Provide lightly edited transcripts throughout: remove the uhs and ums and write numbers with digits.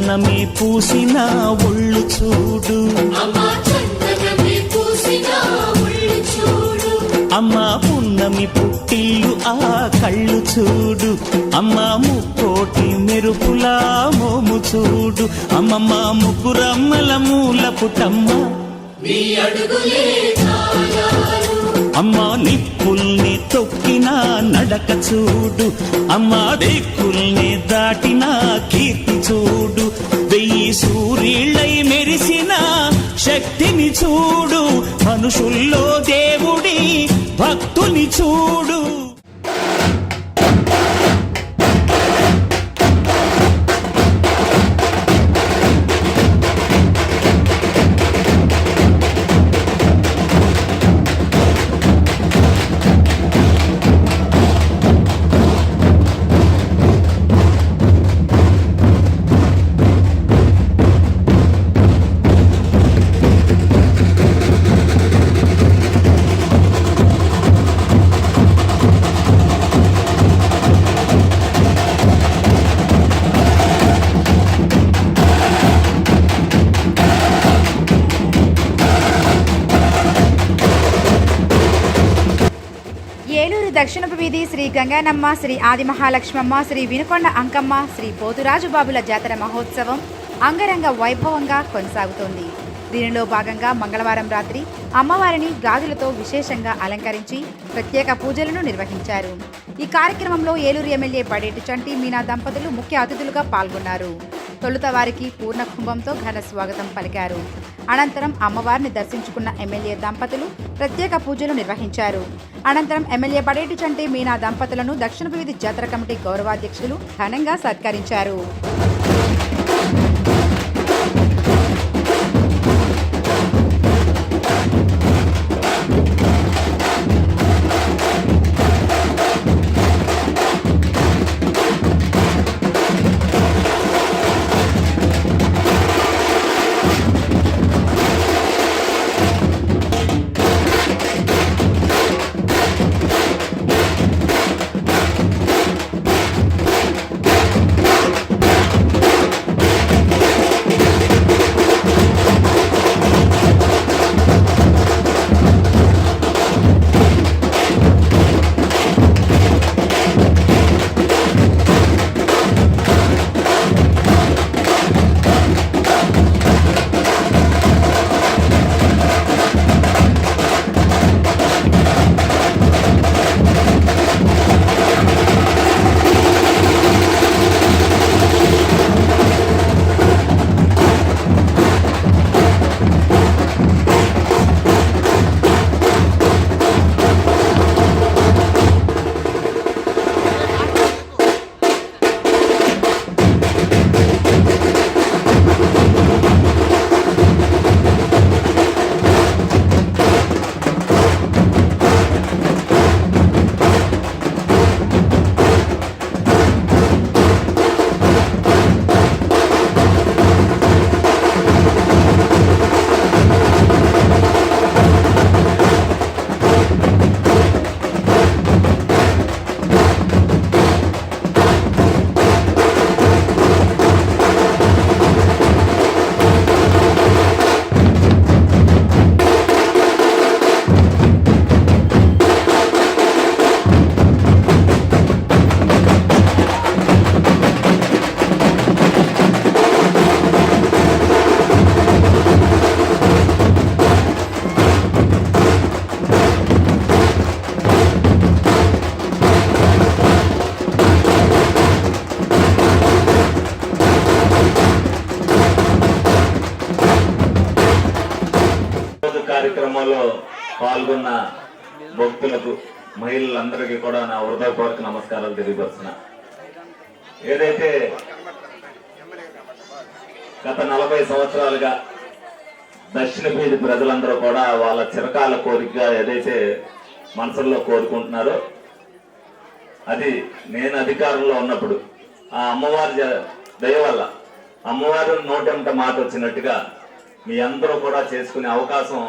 చందనమే పూసిన ఒళ్ళు చూడు, అమ్మా పున్నమి పుట్టిల్లు ఆ కళ్ళు చూడు, అమ్మా ముక్కోటి మెరుపులా మోము చూడు, అమ్మమ్మ ముగ్గురమ్మల మూల పుటమ్మ అమ్మా నిప్పుల్ని తొక్కిన నడక చూడు, అమ్మా దిక్కుల్ని దాటిన కీర్తి చూడు, 1000 సూర్యుళ్ళై మెరిసిన శక్తిని చూడు, మనుషుల్లో దేవుడి భక్తుని చూడు. ఏలూరు దక్షిణపు వీధి శ్రీ గంగానమ్మ, శ్రీ ఆది మహాలక్ష్మమ్మ, శ్రీ వినుకొండ అంకమ్మ, శ్రీ పోతురాజు బాబుల జాతర మహోత్సవం అంగరంగ వైభవంగా కొనసాగుతోంది. దీనిలో భాగంగా మంగళవారం రాత్రి అమ్మవారిని గాజులతో విశేషంగా అలంకరించి ప్రత్యేక పూజలను నిర్వహించారు. ఈ కార్యక్రమంలో ఏలూరు ఎమ్మెల్యే పడేటి చంటి మీనా దంపతులు ముఖ్య అతిథులుగా పాల్గొన్నారు. తొలుత వారికి పూర్ణ కుంభంతో ఘన స్వాగతం పలికారు. అనంతరం అమ్మవారిని దర్శించుకున్న ఎమ్మెల్యే దంపతులు ప్రత్యేక పూజలు నిర్వహించారు. అనంతరం ఎమ్మెల్యే పడేటి చంటి మీనా దంపతులను దక్షిణపు వీధి జాతర కమిటీ గౌరవాధ్యక్షులు ఘనంగా సత్కరించారు. కార్యక్రమంలో పాల్గొన్న భక్తులకు, మహిళలందరికీ కూడా నా హృదయపూర్వక నమస్కారాలు తెలియపరుస్తున్నా. ఏదైతే గత 40 సంవత్సరాలుగా దక్షిణ వీధి ప్రజలందరూ కూడా వాళ్ళ చిరకాల కోరికగా ఏదైతే మనసుల్లో కోరుకుంటున్నారో, అది నేను అధికారంలో ఉన్నప్పుడు ఆ అమ్మవారి దయ వల్ల అమ్మవారు నోటెంట మాట వచ్చినట్టుగా మీ అందరూ కూడా చేసుకునే అవకాశం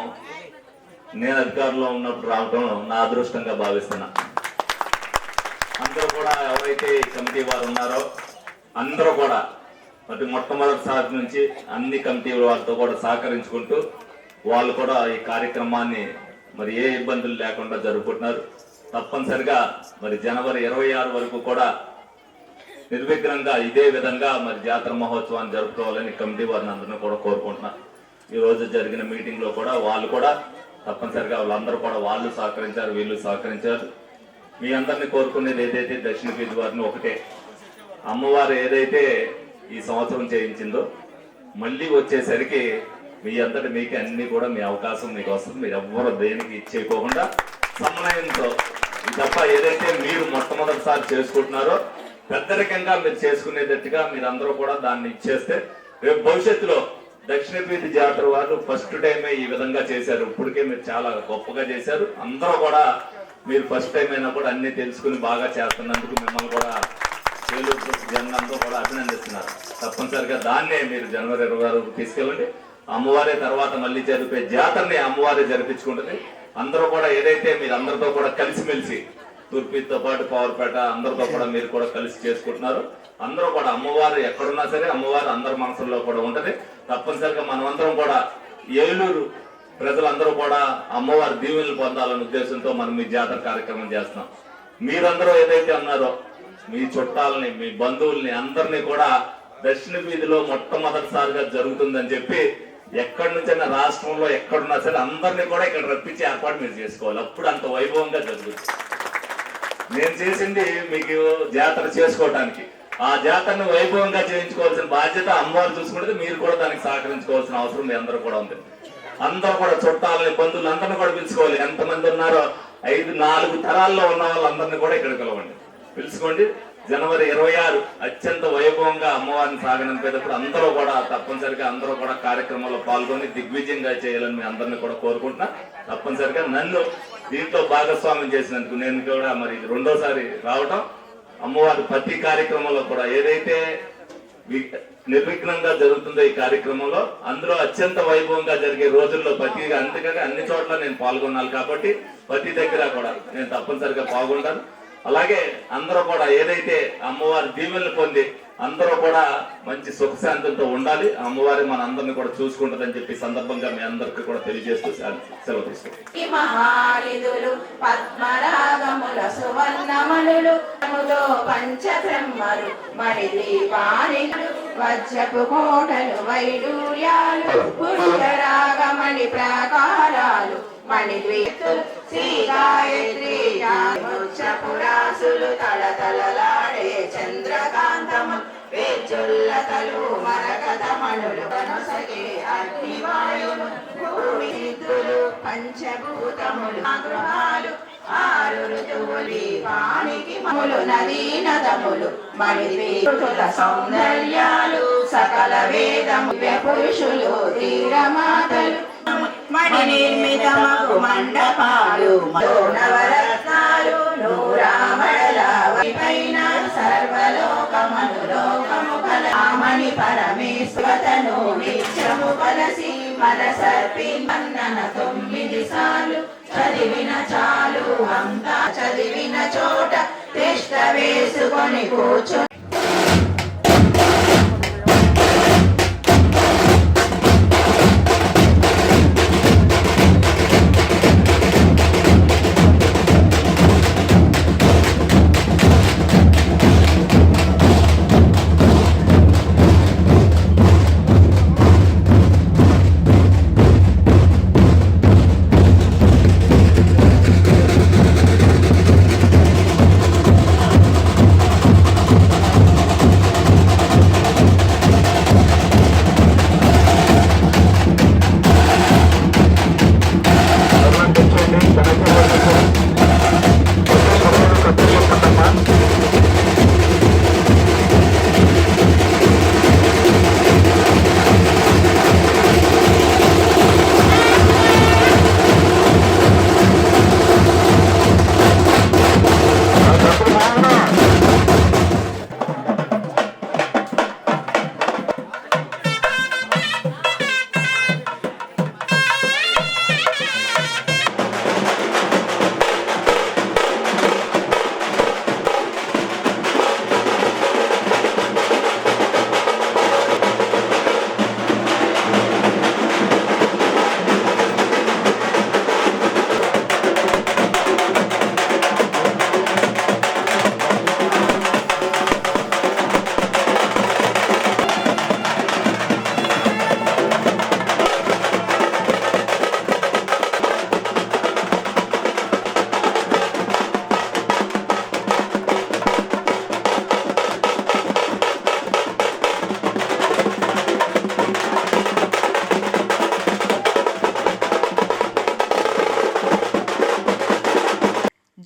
నేను అధికారంలో ఉన్నప్పుడు రావడం నా అదృష్టంగా భావిస్తున్నా. అందరూ కూడా ఎవరైతే కమిటీ వారు ఉన్నారో అందరూ కూడా మరి మొట్టమొదటిసారి నుంచి అన్ని కమిటీల వాళ్ళతో కూడా సహకరించుకుంటూ వాళ్ళు కూడా ఈ కార్యక్రమాన్ని మరి ఏ ఇబ్బందులు లేకుండా జరుపుకుంటున్నారు. తప్పనిసరిగా మరి జనవరి 26 వరకు కూడా నిర్విఘ్నంగా ఇదే విధంగా మరి జాతర మహోత్సవాన్ని జరుపుకోవాలని కమిటీ వారిని అందరినీ కూడా కోరుకుంటున్నా. ఈ రోజు జరిగిన మీటింగ్ లో కూడా వాళ్ళు కూడా తప్పనిసరిగా వాళ్ళందరూ కూడా వాళ్ళు సహకరించారు, వీళ్ళు సహకరించారు. మీ అందరినీ కోరుకునేది ఏదైతే దక్షిణ వీధి వారిని ఒకటే, అమ్మవారు ఏదైతే ఈ సంవత్సరం చేయించిందో మళ్ళీ వచ్చేసరికి మీ అంతటి మీకే అన్ని కూడా మీ అవకాశం మీకు వస్తుంది. మీరు ఎవ్వరు దేనికి ఇచ్చేయకోకుండా సమన్వయంతో తప్ప ఏదైతే మీరు మొట్టమొదటిసారి చేసుకుంటున్నారో పెద్దరికంగా మీరు చేసుకునేటట్టుగా మీరందరూ కూడా దాన్ని ఇచ్చేస్తే రేపు భవిష్యత్తులో దక్షిణ వీధి జాతర వారు ఫస్ట్ టైమే ఈ విధంగా చేశారు. ఇప్పటికే మీరు చాలా గొప్పగా చేశారు. అందరూ కూడా మీరు ఫస్ట్ టైం అయినా కూడా అన్ని తెలుసుకుని బాగా చేస్తున్నందుకు మిమ్మల్ని కూడా ఏలూరు జనంతో కూడా అభినందిస్తున్నారు. తప్పనిసరిగా దాన్నే మీరు జనవరి 26 తీసుకెళ్ళండి. అమ్మవారి తర్వాత మళ్ళీ జరిపే జాతరని అమ్మవారి జరిపించుకుంటుంది. అందరూ కూడా ఏదైతే మీరు అందరితో కూడా కలిసిమెలిసి తూర్పుతో పాటు పవర్పేట అందరితో కూడా మీరు కూడా కలిసి చేసుకుంటున్నారు. అందరూ కూడా అమ్మవారు ఎక్కడున్నా సరే అమ్మవారు అందరి మనసుల్లో కూడా ఉంటది. తప్పనిసరిగా మనమందరం కూడా ఏలూరు ప్రజలందరూ కూడా అమ్మవారి దీవెనలు పొందాలనే ఉద్దేశంతో మనం ఈ జాతర కార్యక్రమం చేస్తున్నాం. మీరందరూ ఏదైతే ఉన్నారో మీ చుట్టాలని మీ బంధువుల్ని అందరినీ కూడా దక్షిణ వీధిలో మొట్టమొదటిసారిగా జరుగుతుందని చెప్పి ఎక్కడి నుంచైనా రాష్ట్రంలో ఎక్కడున్నా సరే అందరినీ కూడా ఇక్కడ రప్పించి ఏర్పాటు మీరు చేసుకోవాలి. అప్పుడు అంత వైభవంగా జరుగుతుంది. నేను చేసింది మీకు జాతర చేసుకోవటానికి, ఆ జాతరను వైభవంగా చేయించుకోవాల్సిన బాధ్యత అమ్మవారు చూసుకుంటే మీరు కూడా దానికి సహకరించుకోవాల్సిన అవసరం మీ అందరూ కూడా ఉంది. అందరూ కూడా చుట్టాలని బంధువులు అందరినీ కూడా పిలుచుకోవాలి. ఎంతమంది ఉన్నారో 4 తరాల్లో ఉన్న వాళ్ళందరినీ కూడా ఇక్కడ పిలవండి, పిలుచుకోండి. జనవరి 26 అత్యంత వైభవంగా అమ్మవారిని సాగనంపేటప్పుడు అందరూ కూడా తప్పనిసరిగా అందరూ కూడా కార్యక్రమంలో పాల్గొని దిగ్విజయంగా చేయాలని మీ అందరినీ కూడా కోరుకుంటున్నా. తప్పనిసరిగా నన్ను దీంట్లో భాగస్వామ్యం చేసినందుకు నేను కూడా మరి రెండోసారి రావటం, అమ్మవారి ప్రతి కార్యక్రమంలో కూడా ఏదైతే నిర్విఘ్నంగా జరుగుతుందో ఈ కార్యక్రమంలో అందులో అత్యంత వైభవంగా జరిగే రోజుల్లో ప్రతి అందుకని అన్ని చోట్ల నేను పాల్గొన్నాను కాబట్టి ప్రతి దగ్గర కూడా నేను తప్పనిసరిగా పాల్గొంటాను. అలాగే అందరూ కూడా ఏదైతే అమ్మవారి దీవెనలు పొంది అందరూ కూడా మంచి సుఖశాంతులతో ఉండాలి. అమ్మవారి మన అందరిని కూడా చూసుకుంటుందని చెప్పి సందర్భంగా మీ అందరికీ కూడా తెలియజేస్తూ సెలవు తీసుకుంటాం. పద్మరాగముల సువర్ణమణులు పంచబ్రహ్మలు మణిదీపానిలు వజ్రపు కోటలు వైడూర్యాలు పుష్కరాగమణి ప్రాకారాలు మణిద్వీతులు శ్రీ గాయత్రి పురాసులు తళతళలాడే చంద్రకాంతము వేజుల్లతలు మరకతమణులు కనసగే అగ్నివాయులు భూమితులు పంచభూతములు గృహాలు 6 ఋతువులు పానికి మములు నదీ నదములు మణిద్వీతుల సౌందర్యాలు సకల వేదము పురుషులు తీరమాతలు మణి నిర్మితమగు మండపాలు నవరత్నాలు నూరామడల పైన సర్వలోకమనులోకము కలమణి పరమేశ్వరతను నిత్యము కలసి మనసర్పి మన్నన 9 సార్లు చదివిన చాలు అంతా చదివిన చోట తిష్ట వేసుకొని కూర్చొని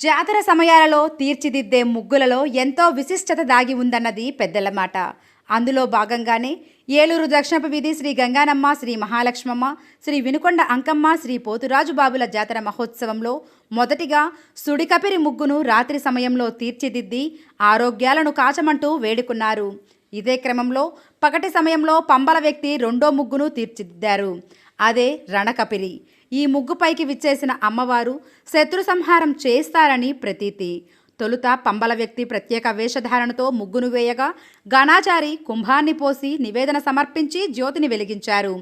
జాతర సమయాలలో తీర్చిదిద్దే ముగ్గులలో ఎంతో విశిష్టత దాగి ఉందన్నది పెద్దల మాట. అందులో భాగంగానే ఏలూరు దక్షిణపు వీధి శ్రీ గంగానమ్మ, శ్రీ మహాలక్ష్మమ్మ, శ్రీ వినుకొండ అంకమ్మ, శ్రీ పోతురాజు బాబుల జాతర మహోత్సవంలో మొదటిగా సుడికపిరి ముగ్గును రాత్రి సమయంలో తీర్చిదిద్ది ఆరోగ్యాలను కాచమంటూ వేడుకున్నారు. ఇదే క్రమంలో పగటి సమయంలో పంబల వ్యక్తి రెండో ముగ్గును తీర్చిదిద్దారు. అదే రణకపిరి. ఈ ముగ్గుపైకి విచ్చేసిన అమ్మవారు శత్రు సంహారం చేస్తారని ప్రతీతి. తొలుత పంబల వ్యక్తి ప్రత్యేక వేషధారణతో ముగ్గును వేయగా గణాచారి కుంభాన్ని పోసి నివేదన సమర్పించి జ్యోతిని వెలిగించారు.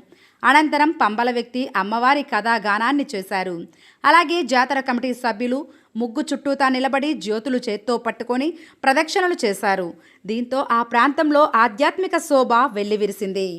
అనంతరం పంబల వ్యక్తి అమ్మవారి కథాగానాన్ని చేశారు. అలాగే జాతర కమిటీ సభ్యులు ముగ్గు చుట్టూతా నిలబడి జ్యోతులు చేత్తో పట్టుకొని ప్రదక్షిణలు చేశారు. దీంతో ఆ ప్రాంతంలో ఆధ్యాత్మిక శోభ వెల్లివిరిసింది.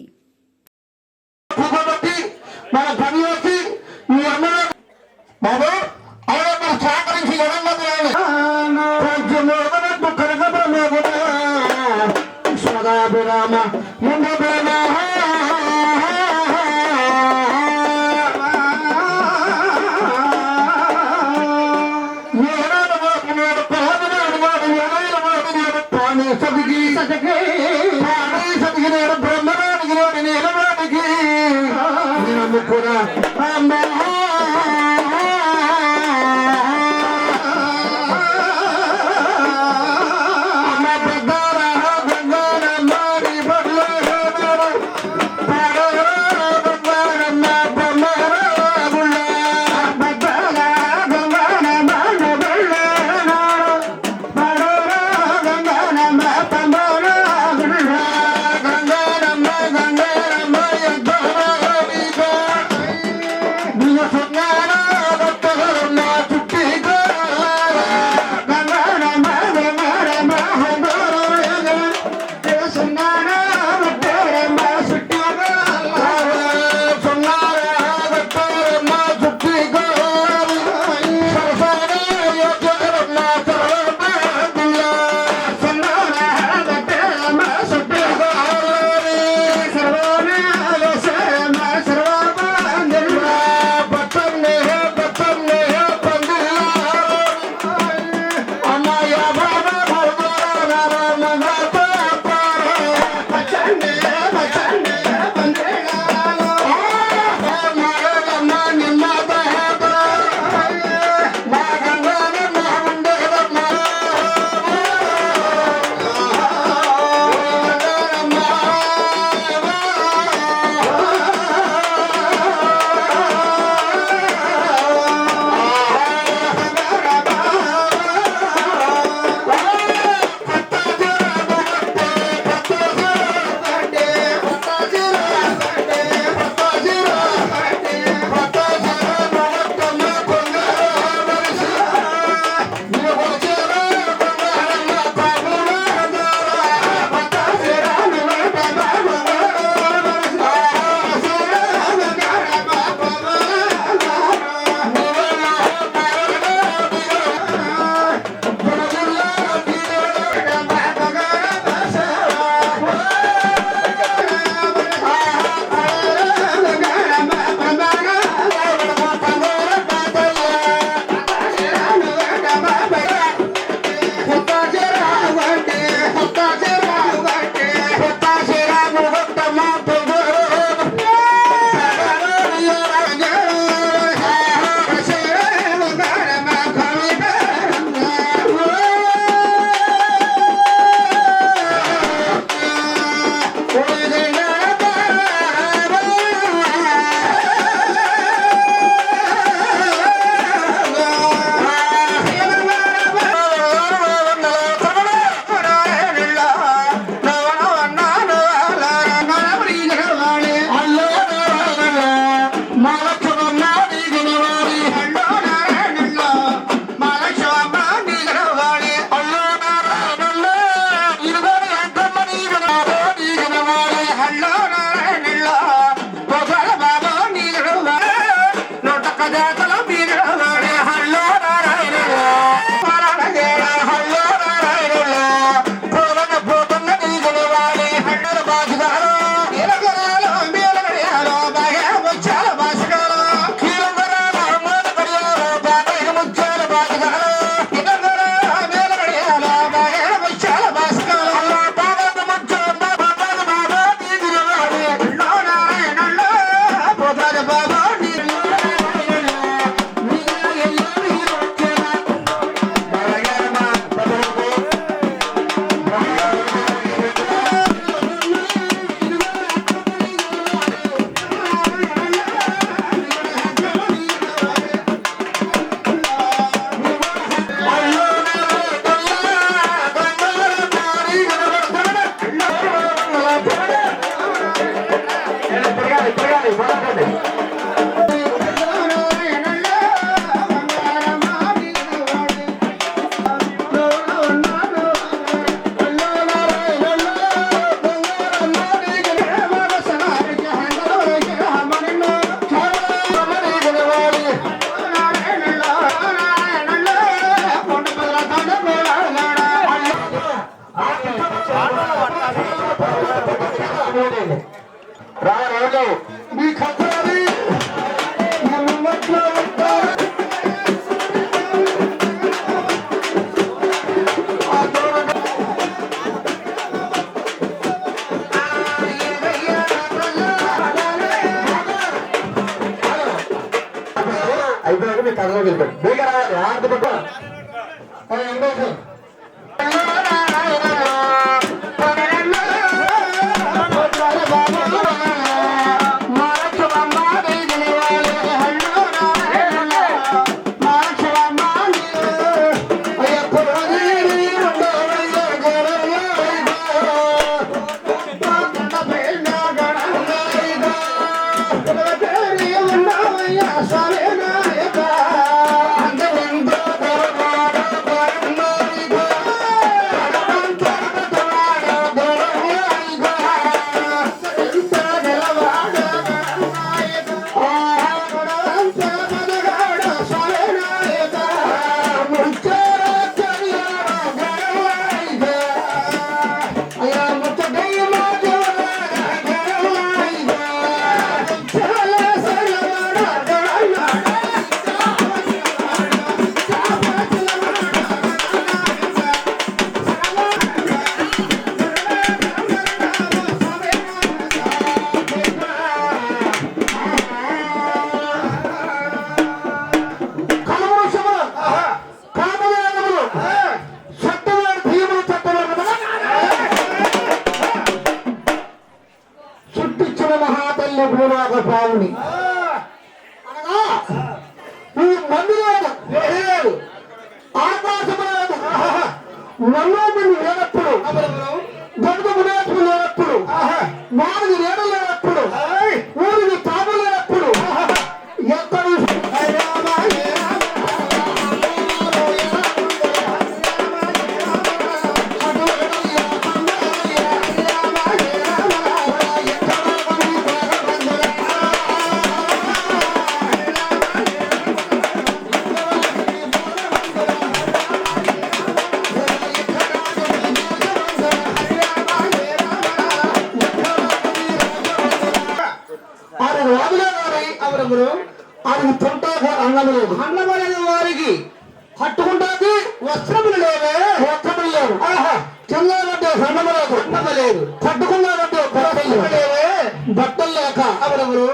అయిపోయాక మీరు కథలోకి వెళ్తారు బేగ రావాలి ఆడత పట్టు మహాతల్లి భూలోక పావుని అనగా ఈ మందులేదు ఆకాశములేదు నమ్మకం లేనప్పుడు గడుపు లేనప్పుడు వారికి నీడ లేనప్పుడు ఊరికి తాము లేనప్పుడు ఎక్కడ అది తింటాక అన్నం లేదు అన్నం అనేది వారికి కట్టుకుంటాకి వస్త్రములు లేవే వస్త్రములు లేవు తిన్నారంటే అన్నం లేదు అన్నం లేదు కట్టుకున్నారంటే బట్టలు లేవే బట్టలు లేక ఎవరెవరు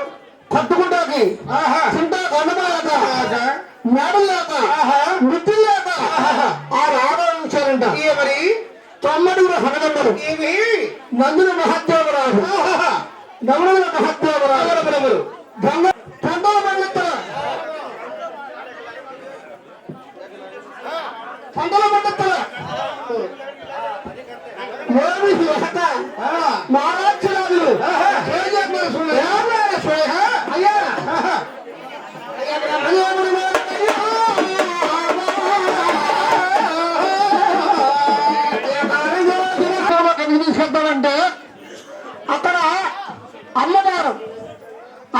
కట్టుకుంటాకి తింటాక అన్నం లేక మేడలు లేక మిత్రులు లేక ఆ ఆరాధించారంట మరి 9 హనగమ్మరు నందుల మహత్యావరాజు నవరుల మహత్యావరాజు ఎవరెవరు పండుగ పండిస్తారు పండుగ పండిస్తారు మహారాష్ట్రాలు అయ్యా తీసుకెళ్తామంటే అక్కడ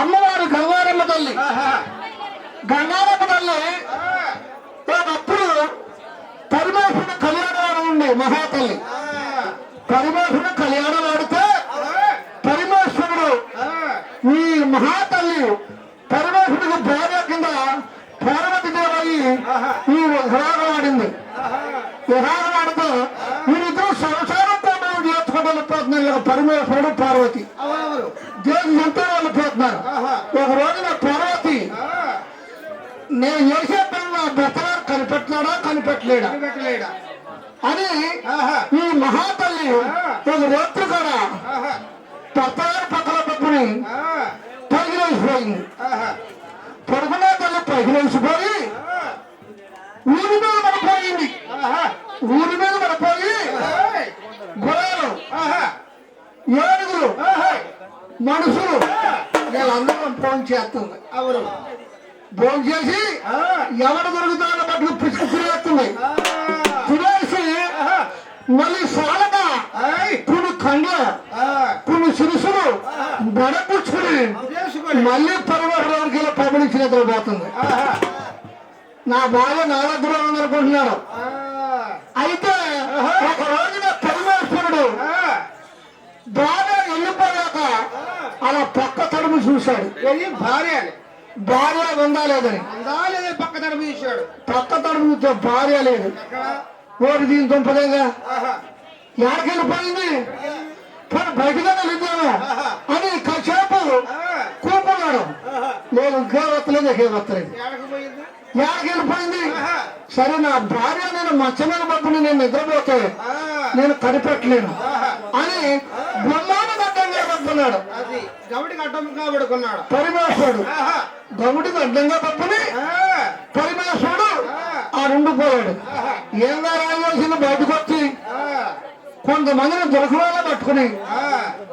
అమ్మవారు గంగారమ్మ తల్లి ఒకప్పుడు పరమేశ్వరుడు కళ్యాణం ఉంది మహాతల్లి పరమేశ్వరుడు కళ్యాణం ఆడితే పరమేశ్వరుడు ఈ మహాతల్లి పరమేశ్వరుడికి భార్య కింద పార్వతి దేవి ఈ విరాగం ఆడింది విరాగం ఆడితే వీరిద్దరు సంసారంతో మేము చేసుకుంటున్న పరమేశ్వరుడు పార్వతి దేవి ఎంతో వాళ్ళు పోతున్నారు ఒక రోజున పార్వతి నేను చేసే పని నా భర్తగారు కనిపెట్టలేడా అని ఈ మహాతల్లి ఒక రేత్రి కూడా భర్తగారు పక్కన పెట్టుకుని పైకిలేసిపోయింది పడుకునే తల్లి పైకిలేసిపోయి ఊరి మీద పడిపోయింది గుర్రాలు ఏనుగులు మనుషులు వీళ్ళందరూ ఫోన్ చేస్తుంది ఫోన్ చేసి ఎవరు దొరుకుతారో పట్టుకు పిసుకు తినేస్తుంది తినేసి మళ్ళీ సాలగా కొన్ని కండ్లు కొన్ని శిరుసులు బడపుచ్చుకుని మళ్ళీ పరమహుడికి పబ్లిక్ చేతులు పోతుంది నా భార్య నా దగ్గర ఉందనుకుంటున్నాడు అయితే ఒక రోజున పరమేశ్వరుడు భార్య వెళ్ళిపోయాక అలా పక్క తడుము చూశాడు భార్య ఉందా లేదని పక్క తడుము చూశాడు పక్క తడుము భార్య లేదు ఓడి దీని దుంపదేగా ఎక్కడికి వెళ్ళిపోయింది బయటగా వెళ్ళిందేమో అని కాసేపు కూపున్నాడు నేను ఇంకా వస్తలేదు ఎక్కడ వస్తలేదు ఎక్కడికి వెళ్ళిపోయింది. సరే నా భార్య నేను మచ్చమైన బొబ్బుని నేను నిద్రపోతే నేను కనిపెట్టలేను అని బ్రహ్మాండ అడ్డంగా పడుతున్నాడు పరిమేశ్వరుడు. గౌడికి అడ్డంగా పట్టుకుని పరిమేశ్వరుడు ఆ రెండు పోయాడు. ఏందా రాయాల్సింది బయటకు వచ్చి కొంతమందిని దొరకవాళ్ళ పట్టుకుని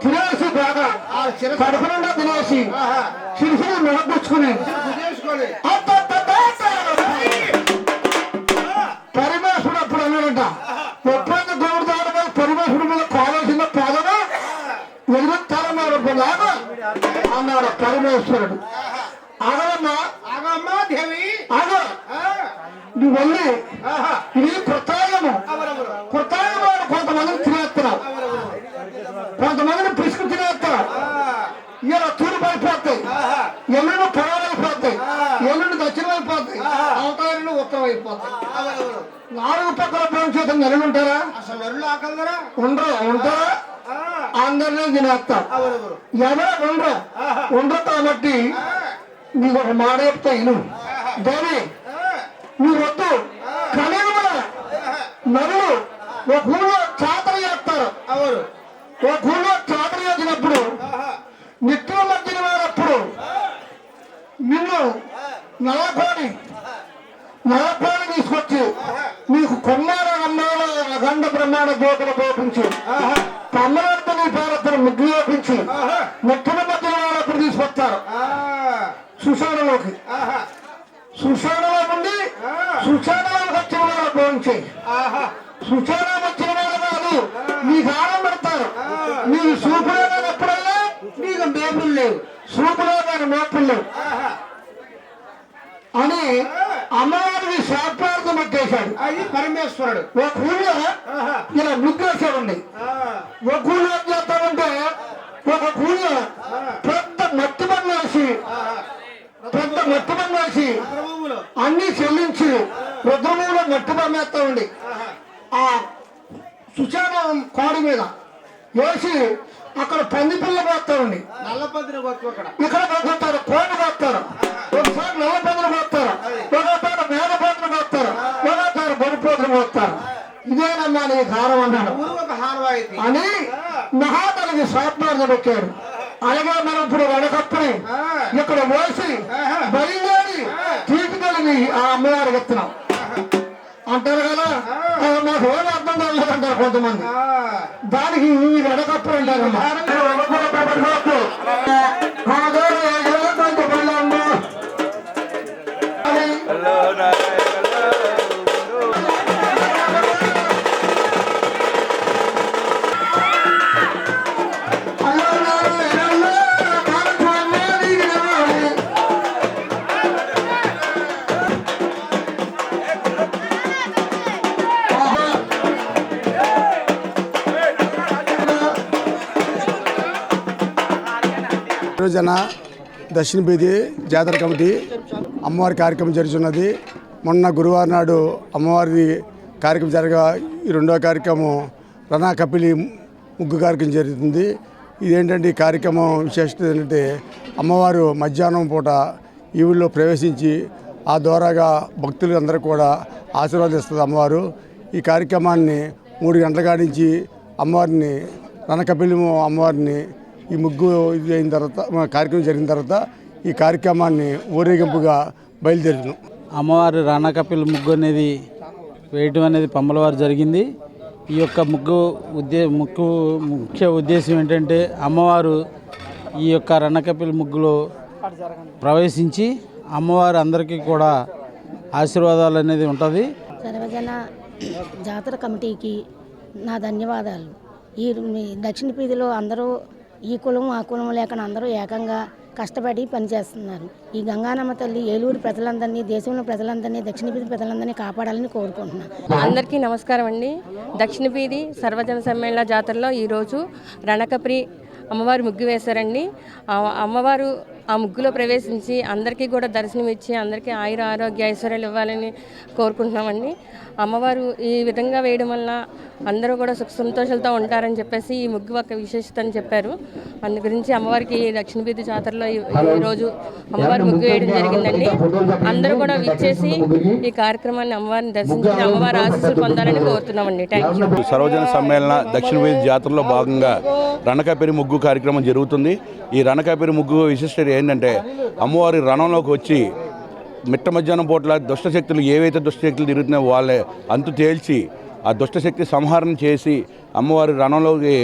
తినేసి బాగా కడుపు నిండా తినేసి చిరుసులు మెడపుచ్చుకుని పరిమేశ్వరుడు అప్పుడు అన్నాడంట, ఎప్పుడైనా దేవుడు దాని పరిమేశ్వరుడు మీద కావాల్సిన పాదన ఎదుగుతారన్నాడు అన్నాడు పరమేశ్వరుడు. ఆగమ్మా దేవి ఆగ, నువ్వు వెళ్ళి ఇది కృతాయము కృతాయము కొంతమందిని తినేస్తున్నావు, కొంతమందిని పిసుకు తినేస్తున్నావు. ఇలా తూర్పు అయిపోతాయి, ఎల్లుండి పొలాలు అయిపోతాయి, ఎల్లుండి దక్షిణం అయిపోతాయి, అవతారులు ఉత్తరం అయిపోతాయి. 4 పక్కల ప్రాంతం నెలలు ఉంటారా? ఉండరు ఉంటారా? అందరినీ తినేస్తాం. ఎవరు ఉండరు కాబట్టి నీకు ఒక మాట చెప్తా ఇను దేవి, నీ వద్దు కనీమ నరులు ఒక ఊళ్ళో చాతర చేస్తారు. ఒక ఊళ్ళో చాతర చేసినప్పుడు నిత్యం మధ్యన వారప్పుడు నిన్ను నల్లకోడి తీసుకొచ్చి నీకు కొన్నార అమ్మాల అఖండ బ్రహ్మాండ జ్యోతులు పోపించి కమ్మరంతా నీ పేరత్తను ముగ్గు వేపించి నిత్యం మధ్యన వారప్పుడు తీసుకొస్తారు సుశానలోకి. సుశానలో నుండి సుశానలోకి వచ్చిన వాళ్ళ పోయించి సుశానం వచ్చిన వాళ్ళు కాదు నీకు ఆనం పెడతారు. నీకు సూపులో ఎప్పుడైనా నీకు మేపులు లేవు, సూపులో కానీ మేపులు లేవు అని అమ్మవారికి శాపార్థం పెట్టేశాడు. అది పరమేశ్వరుడు. ఒక ఊళ్ళో ఇలా ముగ్గేసాడండి. ఒక ఊళ్ళో ఏం చేస్తాడంటే ఒక ఊళ్ళో పెద్ద మట్టి పని వేసి అన్ని చెల్లించి రుద్రమూలో మట్టి పని వేస్తామండి. ఆ సుశానం కోడి మీద వేసి అక్కడ పంది పిల్ల పోస్తామండి. ఇక్కడ పోతారు, కోడి పోతారు, ఒకసారి నల్ల పందులు పోతారు, ఒకసారి మేడ పందులు పోతారు, ఒకసారి బొడిపోతులు పోతారు. ఇదేనమ్మా నీ హారం అన్నాడు అని మహాతలకి శాపార్థం పెట్టాడు. అలాగే మనం ఇప్పుడు వెనకప్పుని ఇక్కడ వేసి బయలుదేరి తీసుకెళ్ళి ఆ అమ్మవారికి ఎత్తున్నాం అంటారు కదా. మాకు ఏం అర్థం కాలేదంటారు కొంతమంది, దానికి ఈ వెనకప్పుడు అంటారమ్మా. రోజున దక్షిణ బీది జాతర కమిటీ అమ్మవారి కార్యక్రమం జరుగుతున్నది. మొన్న గురువారం నాడు అమ్మవారి కార్యక్రమం జరగా ఈ రెండో కార్యక్రమం రణా కపిలి ముగ్గు కార్యక్రమం జరుగుతుంది. ఇదేంటంటే ఈ కార్యక్రమం విశేషత ఏంటంటే అమ్మవారు మధ్యాహ్నం పూట ఈ ఊళ్ళో ప్రవేశించి ఆ ద్వారాగా భక్తులు అందరూ కూడా ఆశీర్వాదిస్తుంది అమ్మవారు. ఈ కార్యక్రమాన్ని 3 గంటల కాడించి అమ్మవారిని రణకపిలి అమ్మవారిని ఈ ముగ్గు ఇది అయిన తర్వాత కార్యక్రమం జరిగిన తర్వాత ఈ కార్యక్రమాన్ని ఊరేగింపుగా బయలుదేరుతున్నాం. అమ్మవారి రణకపిలి ముగ్గు అనేది వేయటం అనేది పంబలవారు జరిగింది. ఈ యొక్క ముఖ్య ఉద్దేశం ఏంటంటే అమ్మవారు ఈ యొక్క రణకపిలి ముగ్గులో ప్రవేశించి అమ్మవారు అందరికీ కూడా ఆశీర్వాదాలు అనేది ఉంటుంది. సర్వజన జాతర కమిటీకి నా ధన్యవాదాలు. ఈ దక్షిణ వీధిలో అందరూ ఈ కులం ఆ కులం లేకుండా అందరూ ఏకంగా కష్టపడి పనిచేస్తున్నారు. ఈ గంగానమ్మ తల్లి ఏలూరు ప్రజలందరినీ, దేశంలో ప్రజలందరినీ, దక్షిణ వీధి ప్రజలందరినీ కాపాడాలని కోరుకుంటున్నాను. అందరికీ నమస్కారం అండి. దక్షిణ వీధి సర్వజన సమ్మేళన జాతరలో ఈరోజు రణకపిలి అమ్మవారు ముగ్గు వేశారండి. అమ్మవారు ఆ ముగ్గులో ప్రవేశించి అందరికీ కూడా దర్శనం ఇచ్చి అందరికీ ఆయుర ఆరోగ్య ఐశ్వర్యాలు ఇవ్వాలని కోరుకుంటున్నామండి. అమ్మవారు ఈ విధంగా వేయడం వల్ల అందరూ కూడా సుఖ సంతోషాలతో ఉంటారని చెప్పేసి ఈ ముగ్గు ఒక విశేషత అని చెప్పారు. అందు గురించి అమ్మవారికి దక్షిణ వీధి జాతరలో ఈరోజు అమ్మవారి ముగ్గు వేయడం జరిగిందండి. అందరూ కూడా విచ్చేసి ఈ కార్యక్రమాన్ని అమ్మవారిని దర్శించి అమ్మవారి ఆశీస్సులు పొందాలని కోరుతున్నామండి. Thank you. సర్వజన సమ్మేళన దక్షిణ వీధి జాతరలో భాగంగా రణకపిరి ముగ్గు కార్యక్రమం జరుగుతుంది. ఈ రణకపిరి ముగ్గు విశిష్టత ఏంటంటే అమ్మవారి రణంలోకి వచ్చి మిట్ట మధ్యాహ్నం పూట్ల దుష్టశక్తులు ఏవైతే దుష్టశక్తులు తిరుగుతున్నాయో వాళ్ళే అంతు తేల్చి ఆ దుష్టశక్తి సంహారం చేసి అమ్మవారి రణంలోకి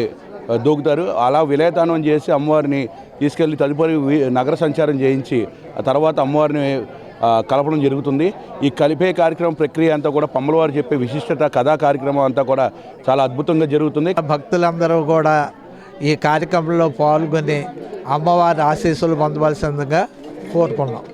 దూకుతారు. అలా విలయతానం చేసి అమ్మవారిని తీసుకెళ్లి తదుపరి నగర సంచారం చేయించి ఆ తర్వాత అమ్మవారిని కలపడం జరుగుతుంది. ఈ కలిపే కార్యక్రమం ప్రక్రియ అంతా కూడా పమ్మలవారు చెప్పే విశిష్టత కథా కార్యక్రమం అంతా కూడా చాలా అద్భుతంగా జరుగుతుంది. భక్తులందరూ కూడా ఈ కార్యక్రమంలో పాల్గొని అమ్మవారి ఆశీస్సులు పొందవలసిందిగా కోరుకున్నాం.